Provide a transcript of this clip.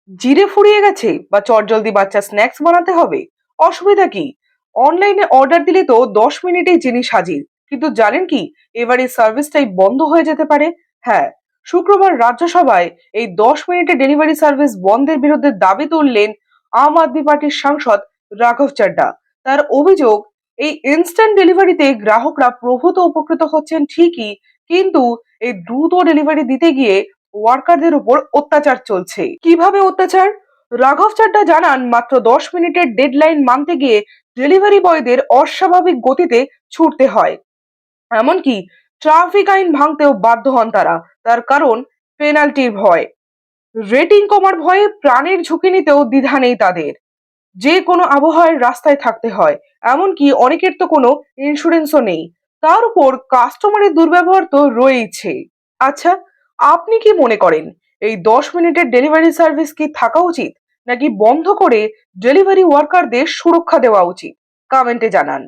জিরে ফুরিয়ে গেছে বা চটজলদি বাচ্চা স্ন্যাক্স বানাতে হবে, অসুবিধা কি? অনলাইনে অর্ডার দিলে তো 10 মিনিটেই জিনিস হাজির। কিন্তু জানেন কি, এবার এই সার্ভিসটাই বন্ধ হয়ে যেতে পারে। হ্যাঁ, শুক্রবার রাজ্যসভায় এই 10 মিনিটে ডেলিভারি সার্ভিস বন্ধের বিরুদ্ধে দাবি তুললেন আম আদমি পার্টির সাংসদ রাঘব চাড্ডা। তার অভিযোগ, এই ইনস্ট্যান্ট ডেলিভারিতে গ্রাহকরা প্রভূত উপকৃত হচ্ছেন ঠিকই, কিন্তু এই দ্রুত ডেলিভারি দিতে গিয়ে ওয়ার্কারদের উপর অত্যাচার চলছে। কিভাবে অত্যাচার? রাঘব চাড্ডা জানান, মাত্র 10 মিনিটের ডেডলাইন মানতে গিয়ে ডেলিভারি বয়দের অস্বাভাবিক গতিতে ছুটতে হয়। এমনকি ট্রাফিক আইন ভাঙতেও বাধ্য হন তারা। তার কারণ, পেনাল্টির ভয়, রেটিং কমার ভয়ে প্রাণের ঝুঁকি নিতেও দ্বিধা নেই তাদের। যে কোনো আবহাওয়ার রাস্তায় থাকতে হয়। এমনকি অনেকের তো কোনো ইন্স্যুরেন্সও নেই। তার উপর কাস্টমারের দুর্ব্যবহার তো রয়েইছে। আচ্ছা, আপনি কি মনে করেন, এই 10 মিনিটের ডেলিভারি সার্ভিস কি থাকা উচিত, নাকি বন্ধ করে ডেলিভারি ওয়ার্কারদের সুরক্ষা দেওয়া উচিত? কমেন্টে জানান।